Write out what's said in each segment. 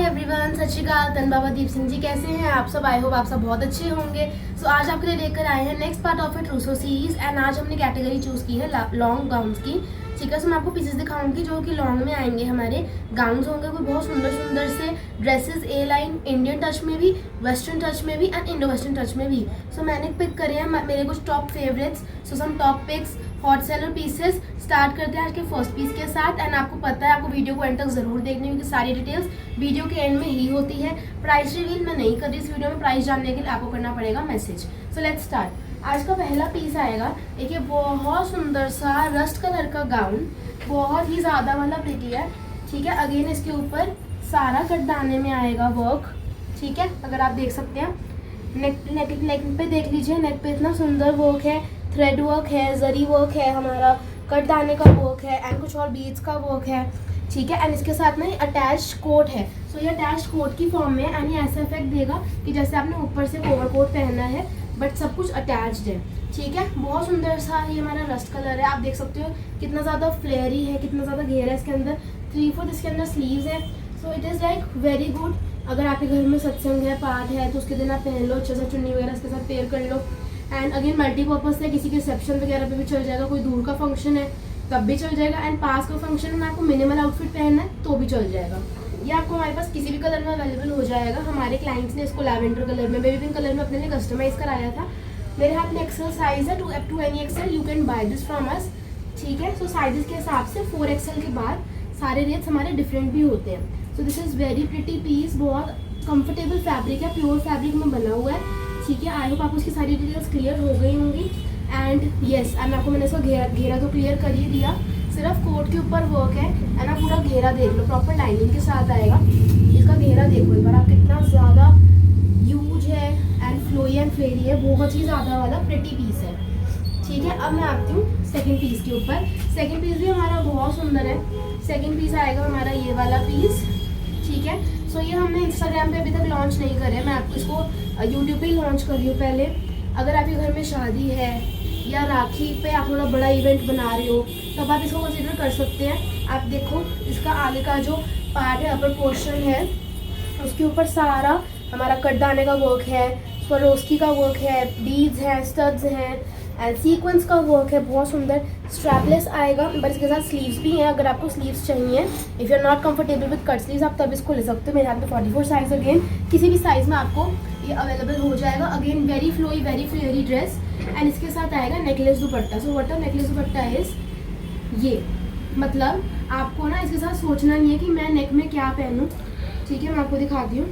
Everyone, सत श्री अकाल। तन बाबा दीप सिंह जी कैसे हैं आप सब? आई होप आप सब बहुत अच्छे होंगे। सो आज आपके लिए लेकर आए हैं नेक्स्ट पार्ट ऑफ इट रूसो सीरीज एंड आज हमने कैटेगरी चूज की है लॉन्ग गाउन्स की। ठीक है, सो मैं आपको पीसेस दिखाऊंगी जो कि लॉन्ग में आएंगे। हमारे गाउन्स होंगे वो बहुत सुंदर सुंदर से ड्रेसेस, ए लाइन, इंडियन टच में भी, वेस्टर्न टच में भी एंड इंडो वेस्टर्न टच में भी। सो मैंने पिक करे हैं मेरे कुछ top favourites. So some top picks, hot seller pieces. Start करते हैं आज के फर्स्ट पीस के साथ। एंड आपको पता है, आपको वीडियो को एंड तक जरूर देखनी है क्योंकि सारी डिटेल्स वीडियो के एंड में ही होती है। प्राइस रिवील मैं नहीं कर रही इस वीडियो में, प्राइस जानने के लिए आपको करना पड़ेगा मैसेज। So let's start. आज का पहला पीस आएगा, देखिए बहुत सुंदर सा रस्ट कलर का गाउन, बहुत ही ज़्यादा वाला प्रिटी है। ठीक है, अगेन इसके ऊपर सारा कटदाने में आएगा वर्क। ठीक है, अगर आप देख सकते हैं नेक पे देख लीजिए, नेक पे इतना सुंदर वर्क है, थ्रेड वर्क है, जरी वर्क है, हमारा कटदाने का वर्क है एंड कुछ और बीड्स का वर्क है। ठीक है, एंड इसके साथ में अटैच कोट है। सो ये अटैच कोट की फॉर्म में एंड ये ऐसा इफेक्ट देगा कि जैसे आपने ऊपर से ओवरकोट पहना है बट सब कुछ अटैच्ड है। ठीक है, बहुत सुंदर सा ये हमारा रस्ट कलर है। आप देख सकते हो कितना ज़्यादा फ्लेयरी है, कितना ज़्यादा घेरा है इसके अंदर। 3/4 इसके अंदर स्लीव्स है। So it is like very good. अगर आपके घर में सत्संग है, पाठ है, तो उसके दिन आप पहन लो, अच्छे से चुन्नी वगैरह इसके साथ पेयर कर लो। एंड अगेन मल्टीपर्पज़ है, किसी के रिसेप्शन वगैरह पे भी चल जाएगा, कोई दूर का फंक्शन है तब भी चल जाएगा, एंड पास का फंक्शन में आपको मिनिमल आउटफिट पहनना है तो भी चल जाएगा। ये आपको हमारे पास किसी भी कलर में अवेलेबल हो जाएगा। हमारे क्लाइंट्स ने इसको लैवेंडर कलर में, बेबी पिंक कलर में अपने लिए कस्टमाइज कराया था। मेरे हाथ में एक्सेल साइज है, 2 any XL you can buy this from us. ठीक है, सो साइजेस के हिसाब से 4 एक्सेल के बाद सारे रेट्स हमारे डिफरेंट भी होते हैं। So this is very pretty piece, बहुत कंफर्टेबल फैब्रिक है, प्योर फैब्रिक में बना हुआ है। ठीक है, आई होप आपको उसकी सारी डिटेल्स क्लियर हो गई होंगी। एंड येस, एंड आपको मैंने इसका घेरा तो क्लियर कर ही दिया, सिर्फ कोट के ऊपर वर्क है। एंड आप पूरा घेरा देख लो, प्रॉपर लाइनिंग के साथ आएगा। इसका घेरा देखो एक बार आप, कितना ज़्यादा ह्यूज है एंड फ्लोई एंड फ्लेरी है, बहुत ही ज़्यादा वाला प्रिटी पीस है। ठीक है, अब मैं आती हूँ सेकंड पीस के ऊपर। सेकंड पीस भी हमारा बहुत सुंदर है। सेकंड पीस आएगा हमारा ये वाला पीस। ठीक है, सो ये हमने इंस्टाग्राम पे अभी तक लॉन्च नहीं करे, मैं आपको इसको यूट्यूब पे ही लॉन्च कर रही हूँ पहले। अगर आपके घर में शादी है या राखी पे आप थोड़ा बड़ा इवेंट बना रहे हो तब आप इसको कंसीडर कर सकते हैं। आप देखो इसका आगे का जो पार्ट है, अपर पोर्शन है, उसके ऊपर सारा हमारा कटदाने का वर्क है, स्वरोस्की का वर्क है, बीड्स हैं, स्टड्स हैं एंड सीक्वेंस का वर्क है, बहुत सुंदर। स्ट्रैपलेस आएगा बट इसके साथ स्लीव्स भी हैं। अगर आपको स्लीव्स चाहिए, if you are not comfortable with cut sleeves, आप तब इसको ले सकते हो। मेरे हाथ में 44 साइज, अगेन किसी भी साइज़ में आपको ये अवेलेबल हो जाएगा। Again very flowy, very flary dress. And इसके साथ आएगा necklace dupatta. So what a necklace dupatta is, ये मतलब आपको ना इसके साथ सोचना नहीं है कि मैं नेक में क्या पहनूं। ठीक है, मैं आपको दिखाती हूँ।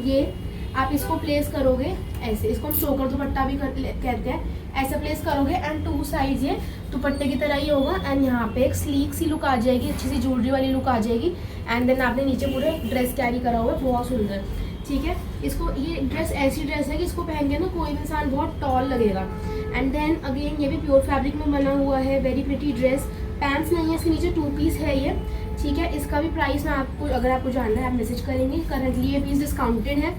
ये आप इसको प्लेस करोगे ऐसे, इसको हम चोकर दुपट्टा भी कहते हैं। ऐसे प्लेस करोगे एंड 2 साइड ये दुपट्टे की तरह ही होगा। एंड यहाँ पे एक स्लीक सी लुक आ जाएगी, अच्छी सी ज्वेलरी वाली लुक आ जाएगी। एंड देन आपने नीचे पूरे ड्रेस कैरी करा हुआ है, बहुत सुंदर। ठीक है, इसको ये ड्रेस ऐसी ड्रेस है कि इसको पहन के ना कोई भी इंसान बहुत टॉल लगेगा। एंड देन अगेन ये भी प्योर फैब्रिक में बना हुआ है, वेरी प्रिटी ड्रेस। पैंट्स नहीं है, इसके नीचे 2 पीस है ये। ठीक है, इसका भी प्राइस मैं आपको, अगर आपको जानना है आप मैसेज करेंगे। करंटली ये पीस डिस्काउंटेड है।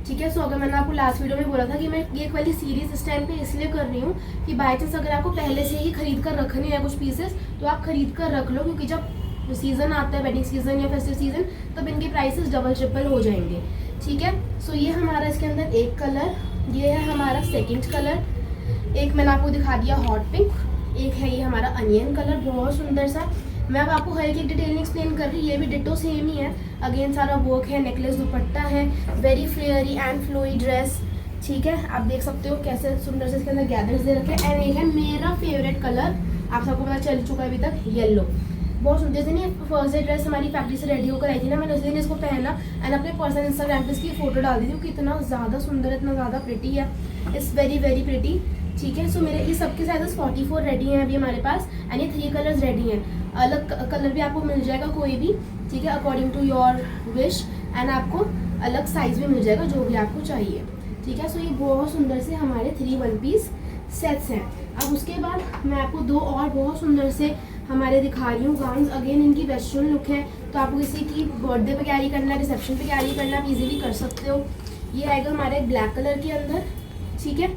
ठीक है, सो अगर मैंने आपको लास्ट वीडियो में बोला था कि मैं ये वाली सीरीज इस टाइम पे इसलिए कर रही हूँ कि बाई चांस अगर आपको पहले से ही खरीद कर रखने हैं कुछ पीसेस तो आप खरीद कर रख लो, क्योंकि जब सीज़न आता है, वेडिंग सीजन या फेस्टिव सीजन, तब इनके प्राइसेस डबल ट्रिपल हो जाएंगे। ठीक है, सो ये हमारा इसके अंदर एक कलर, ये है हमारा सेकेंड कलर। एक मैंने आपको दिखा दिया हॉट पिंक, एक है ये हमारा अनियन कलर, बहुत सुंदर सा। मैं अब आपको हर एक डिटेल एक्सप्लेन कर रही, ये भी डिटो सेम ही है। अगेन सारा वर्क है, नेकलेस दुपट्टा है, very flary and flowy dress. ठीक है, आप देख सकते हो कैसे सुंदर से इसके अंदर गैदर्स दे रखे हैं। एंड ये है मेरा फेवरेट कलर, आप सबको पता चल चुका है अभी तक, येलो। बहुत सुंदर। जिस दिन ये फर्स्ट डे ड्रेस हमारी फैक्ट्री से रेडी होकर आई थी ना, मैंने उस दिन इसको पहना एंड अपने पर्सनल इंस्टाग्राम पे इसकी फोटो डाल दी थी, कितना ज़्यादा सुंदर, इतना ज़्यादा प्रिटी है। It's very very pretty. ठीक है, सो मेरे ये सबके साइजेस 44 रेडी हैं अभी हमारे पास। एंड ये 3 कलर्स रेडी हैं। अलग कलर भी आपको मिल जाएगा कोई भी, ठीक है, according to your wish. And आपको अलग साइज भी मिल जाएगा जो भी आपको चाहिए। ठीक है, सो ये बहुत सुंदर से हमारे 3 1 पीस सेट्स हैं। अब उसके बाद मैं आपको 2 और बहुत सुंदर से हमारे दिखा रही हूँ गाउन्स। अगेन इनकी वेस्टर्न लुक है, तो आपको किसी की बर्थडे पे कैरी करना है, रिसेप्शन पे कैरी करना है, आप इजीली कर सकते हो। ये आएगा हमारे ब्लैक कलर के अंदर। ठीक है,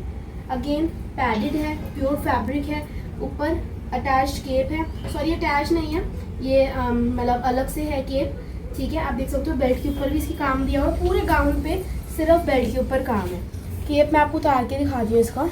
अगेन पैडेड है, प्योर फैब्रिक है, ऊपर अटैच्ड केप है। सॉरी अटैच नहीं है ये, मतलब अलग से है केप। ठीक है, आप देख सकते हो बेल्ट के ऊपर भी इसकी काम दिया हुआ है, पूरे गाउन पे सिर्फ बेल्ट के ऊपर काम है। केप मैं आपको उतार के दिखा दूँ इसका।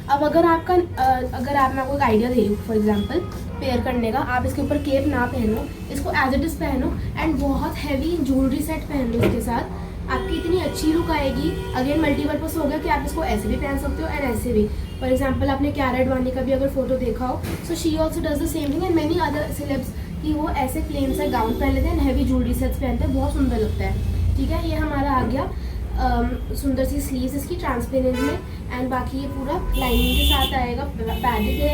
अब अगर मैं आपको एक आइडिया दे रही हूँ फॉर एग्जांपल पेयर करने का, आप इसके ऊपर केप ना पहनो, इसको एज इट इज़ पहनो एंड बहुत हैवी ज्वेलरी सेट पहन लो इसके साथ, आपकी इतनी अच्छी लुक आएगी। अगेन मल्टीपर्पज़ हो गया कि आप इसको ऐसे भी पहन सकते हो एंड ऐसे भी। फॉर एग्जांपल आपने क्यारा एडवाणी का भी अगर फोटो देखा हो, so she also does the same thing and many other celebs कि वो ऐसे प्लेन सा गाउन पहन लेते हैं एंड हैवी ज्वेलरी सेट्स पहनते हैं, बहुत सुंदर लगता है। ठीक है, ये हमारा आ गया सुंदर सी स्लीव्स इसकी ट्रांसपेरेंट में एंड बाकी ये पूरा लाइनिंग के साथ आएगा, पैडेड है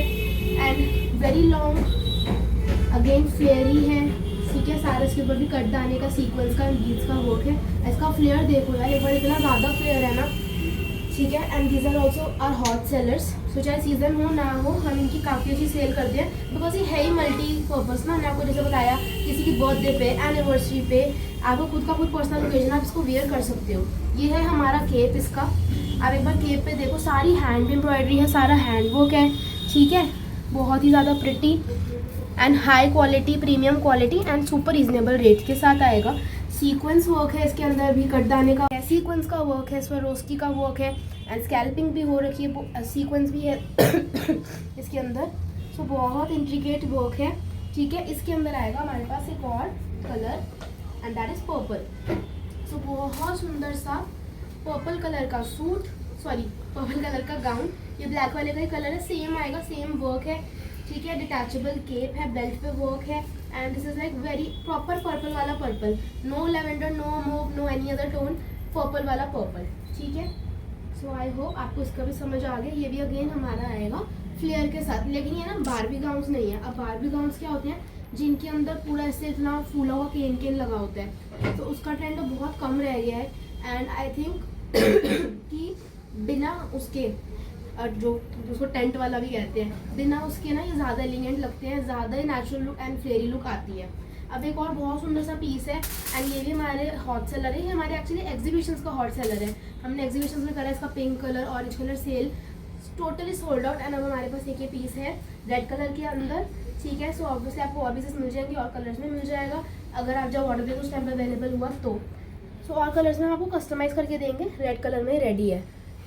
एंड वेरी लॉन्ग, अगेन फ्लेयरी है। ठीक है, सारे इसके ऊपर भी कट दाने का सीक्वेंस का बीड्स का वर्क है। इसका फ्लेयर देखो यार, एक बार इतना ज़्यादा फ्लेयर है ना। ठीक है, and these are also are hot sellers. So चाहे सीजन हो ना हो, हम इनकी काफ़ी अच्छी सेल करते हैं बिकॉज ये है ही मल्टी पर्पज़ ना। मैंने आपको जैसे बताया, किसी की बर्थडे पे, एनिवर्सरी पे, आपको खुद का खुद पर्सनल ओकेजन आप इसको वेयर कर सकते हो। ये है हमारा केप इसका। आप एक बार केप पे देखो, सारी हैंड एम्ब्रॉयडरी है, सारा हैंड वर्क है। ठीक है, बहुत ही ज़्यादा pretty and high quality, premium quality and super reasonable rate के साथ आएगा। सीक्वेंस वर्क है इसके अंदर भी, कट दाने का सीक्वेंस का वर्क है, स्वरोस्की का वर्क है एंड स्कैल्पिंग भी हो रखी है, सीक्वेंस भी है इसके अंदर। सो बहुत इंट्रिकेट वर्क है। ठीक है, इसके अंदर आएगा हमारे पास एक और colour and that is purple. So बहुत सुंदर सा पर्पल कलर का सूट, सॉरी पर्पल कलर का गाउन। ये ब्लैक वाले का ही कलर है, सेम आएगा, सेम वर्क है। ठीक है, डिटैचेबल केप है, बेल्ट पे वर्क है and this is like very proper purple वाला purple, no lavender, no mauve, no any other tone, purple वाला पर्पल। ठीक है, सो आई होप आपको इसका भी समझ आ गया। ये भी अगेन हमारा आएगा फ्लेयर के साथ, लेकिन ये ना बारबी गाउन्स नहीं है। अब बारबी गाउन्स क्या होते हैं, जिनके अंदर पूरा ऐसे इतना फूला हुआ केन केन लगा होता है, तो उसका ट्रेंड तो बहुत कम रह गया है एंड आई थिंक कि बिना उसके जो उसको टेंट वाला भी कहते हैं, बिना उसके ना ये ज़्यादा एलिगेंट लगते हैं, ज़्यादा ही नेचुरल लुक एंड फ्लेरी लुक आती है। अब एक और बहुत सुंदर सा पीस है एंड ये भी हमारे हॉट सेलर है। ये हमारे एक्चुअली एग्जीबिशंस का हॉट सेलर है। हमने एग्जीबिशंस में करा इसका pink colour, orange colour sale, totally sold out and अब हमारे पास एक ये पीस है रेड कलर के अंदर। ठीक है, सो ऑब्वियसली आपको और पीसेस मिल जाएंगे और कलर्स में मिल जाएगा, अगर आप जब ऑर्डर दें उस टाइम पर अवेलेबल हुआ तो। सो और कलर्स में हम आपको कस्टमाइज़ करके देंगे, रेड कलर में रेडी है।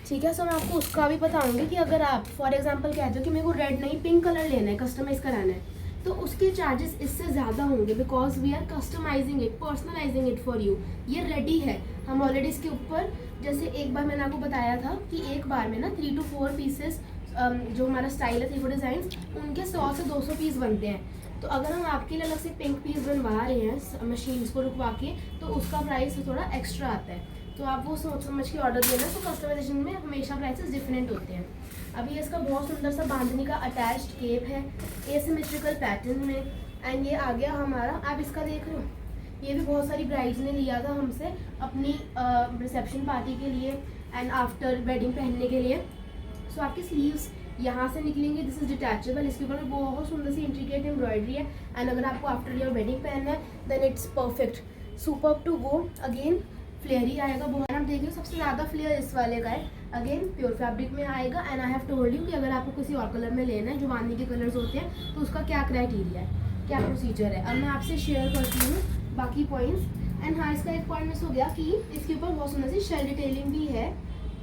ठीक है, सो मैं आपको उसका भी बताऊंगी कि अगर आप फॉर एग्जांपल कहते हो कि मेरे को रेड नहीं पिंक कलर लेना है, कस्टमाइज़ कराना है, तो उसके चार्जेस इससे ज़्यादा होंगे because we are customising it, personalising it for you. ये रेडी है, हम ऑलरेडी इसके ऊपर, जैसे एक बार मैंने आपको बताया था कि एक बार में ना 3 to 4 पीसेस जो हमारा स्टाइल है 3-4 डिज़ाइंस, उनके 100 से 200 पीस बनते हैं। तो अगर हम आपके लिए अलग से पिंक पीस बनवा रहे हैं मशीन्स को रुकवा के, तो उसका प्राइस थोड़ा एक्स्ट्रा आता है। तो आप वो सोच समझ के ऑर्डर देना, तो कस्टमाइजेशन में हमेशा प्राइसेस डिफरेंट होते हैं। अभी इसका बहुत सुंदर सा बांधनी का अटैच्ड केप है एसिमेट्रिकल पैटर्न में एंड ये आ गया हमारा, आप इसका देख रहे हो, ये भी बहुत सारी ब्राइड्स ने लिया था हमसे अपनी रिसेप्शन पार्टी के लिए एंड आफ्टर वेडिंग पहनने के लिए। सो आपकी स्लीव्स यहाँ से निकलेंगे, दिस इज डिटैचेबल, इसके ऊपर बहुत सुंदर सी इंट्रिकेट एम्ब्रॉयडरी है एंड अगर आपको आफ्टर योर वेडिंग पहनना है then it's perfect, super to go. Again flare ही आएगा बहुत, आप देखिए सबसे ज़्यादा फ्लेयर इस वाले का है। अगेन प्योर फैब्रिक में आएगा and I have told you कि अगर आपको किसी और कलर में लेना है जो बांधने के कलर्स होते हैं, तो उसका क्या क्राइटेरिया है, क्या प्रोसीजर है। अब मैं आपसे शेयर करती हूँ बाकी पॉइंट्स एंड हाँ, इसका एक पॉइंट मिस हो गया कि इसके ऊपर बहुत सुंदर सी शेल डिटेलिंग भी है।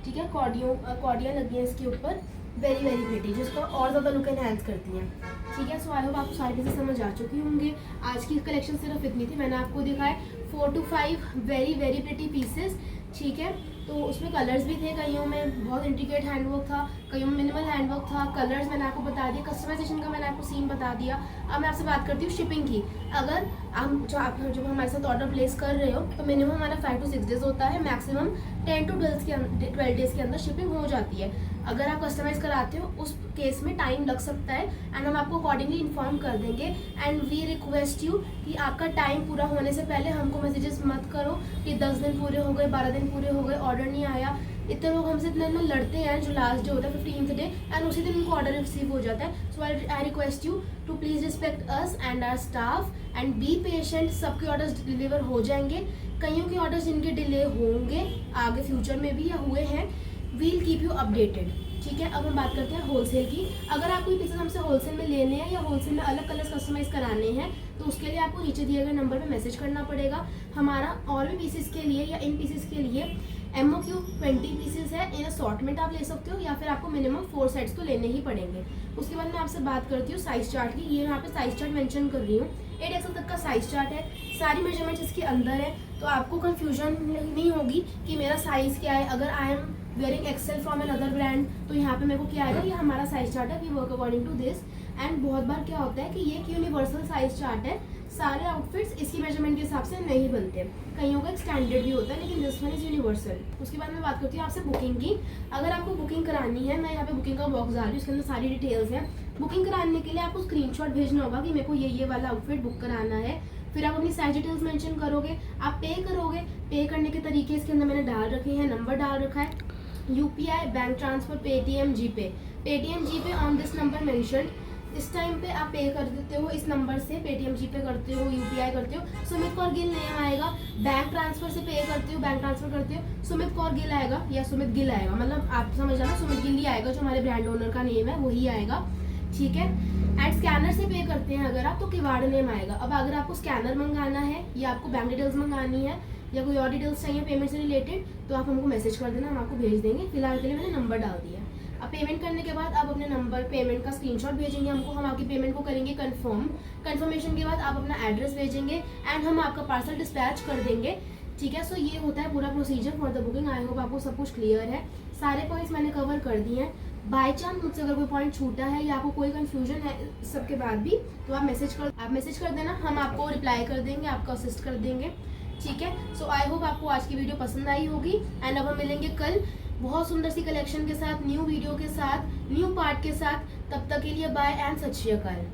ठीक है, कॉर्डियाँ लगी हैं इसके ऊपर, वेरी वेरी प्रिटी, जिसको और ज़्यादा लुक एनहांस करती हैं। ठीक है, सो आई होप आपको सारी चीज़ें समझ आ चुकी होंगे। आज की कलेक्शन सिर्फ इतनी थी, मैंने आपको दिखाए 4 to 5 very very pretty pieces. ठीक है, तो उसमें कलर्स भी थे, कईयों में बहुत इंट्रिकेट हैंडवर्क था, कईयों में मिनिमल हैंडवर्क था, कलर्स मैंने आपको बता दिया, कस्टमाइजेशन का मैंने आपको सीन बता दिया। अब मैं आपसे बात करती हूँ शिपिंग की। अगर आप जब हमारे साथ ऑर्डर प्लेस कर रहे हो तो मिनिमम हमारा 5 to 6 डेज होता है, मैक्सिमम 10 to 12 डेज़ के अंदर शिपिंग हो जाती है। अगर आप कस्टमाइज़ कराते हो उस केस में टाइम लग सकता है एंड हम आपको अकॉर्डिंगली इन्फॉर्म कर देंगे एंड वी रिक्वेस्ट यू कि आपका टाइम पूरा होने से पहले हमको मैसेजेस मत करो कि 10 दिन पूरे हो गए, 12 दिन पूरे हो गए, ऑर्डर नहीं आया। इतने लोग हमसे इतने में लड़ते हैं जो लास्ट डे होता है 15th डे एंड उसी दिन उनको ऑर्डर रिसीव हो जाता है। So I request you to please respect us and our staff and be patient. सबके ऑर्डर्स डिलीवर हो जाएंगे, कईयों के ऑर्डर्स जिनके डिले होंगे आगे फ्यूचर में भी या हुए हैं, वील कीप यू अपडेटेड। ठीक है, अब हम बात करते हैं होलसेल की। अगर आप कोई पीसेस हमसे होलसेल में लेने हैं या होलसेल में अलग कलर्स कस्टमाइज़ कराने हैं तो उसके लिए आपको नीचे दिए गए नंबर पे मैसेज करना पड़ेगा। हमारा और भी पीसेस के लिए या इन पीसेस के लिए MOQ 20 पीसेस है, इन असॉर्टमेंट आप ले सकते हो, या फिर आपको मिनिमम 4 सेट्स तो लेने ही पड़ेंगे। उसके बाद मैं आपसे बात करती हूँ साइज चार्ट की। ये यहाँ पे साइज चार्ट मेंशन कर रही हूँ, 8XL तक का साइज चार्ट है, सारी मेजरमेंट्स इसके अंदर है, तो आपको कंफ्यूजन नहीं होगी कि मेरा साइज क्या है। अगर I am wearing XL from an other brand, तो यहाँ पे मेरे को क्या आएगा, ये हमारा साइज चार्ट है, we work according to this. And बहुत बार क्या होता है कि ये एक यूनिवर्सल साइज चार्ट है, सारे आउटफिट्स इसी मेजरमेंट के हिसाब से नहीं बनते, कईयों का एक स्टैंडर्ड भी होता है, लेकिन दिस वन इज यूनिवर्सल। उसके बाद मैं बात करती हूँ आपसे बुकिंग की। अगर आपको बुकिंग करानी है, मैं यहाँ पे बुकिंग का बॉक्स डाल रही हूँ, उसके अंदर सारी डिटेल्स हैं। बुकिंग कराने के लिए आपको स्क्रीनशॉट भेजना होगा कि मेरे को ये वाला आउटफिट बुक कराना है, फिर आप अपनी साइज डिटेल्स मेंशन करोगे, आप पे करोगे। पे करने के तरीके इसके अंदर मैंने डाल रखे हैं, नंबर डाल रखा है, UPI, bank transfer, Paytm, GPay. Paytm, GPay on this number mention. इस टाइम पे आप पे कर देते हो इस नंबर से, पेटीएम, जीपे करते हो, UPI करते हो, सुमित कौर गिल नेम आएगा। बैंक ट्रांसफर से पे करते हो, बैंक ट्रांसफर करते हो, सुमित कौर गिल आएगा या सुमित गिल आएगा, मतलब आप समझ जाना, सुमित गिल ही आएगा, जो हमारे ब्रांड ओनर का नेम है वही आएगा, ठीक है। एंड स्कैनर से पे करते हैं अगर आप, तो किवाड़ नेम आएगा। अब अगर आपको स्कैनर मंगाना है या आपको बैंक डिटेल्स मंगानी है या कोई और डिटेल्स चाहिए पेमेंट से रिलेटेड, तो आप हमको मैसेज कर देना, हम आपको भेज देंगे। फिलहाल के लिए मैंने नंबर डाल दिया है। अब पेमेंट करने के बाद आप अपने नंबर पेमेंट का स्क्रीनशॉट भेजेंगे हमको, हम आपकी पेमेंट को करेंगे कंफर्म। कंफर्मेशन के बाद आप अपना एड्रेस भेजेंगे एंड हम आपका पार्सल डिस्पैच कर देंगे, ठीक है। सो ये होता है पूरा procedure for the booking. I hope आपको सब कुछ क्लियर है, सारे पॉइंट्स मैंने कवर कर दिए हैं। बाय चांस मुझसे अगर कोई पॉइंट छूटा है या आपको कोई कंफ्यूजन है सबके बाद भी, तो आप मैसेज कर देना, हम आपको रिप्लाई कर देंगे, आपको असिस्ट कर देंगे, ठीक है। सो आई होप आपको आज की वीडियो पसंद आई होगी। एंड अब हम मिलेंगे कल बहुत सुंदर सी कलेक्शन के साथ, न्यू वीडियो के साथ, न्यू पार्ट के साथ। तब तक के लिए बाय एंड सत श्री अकाल।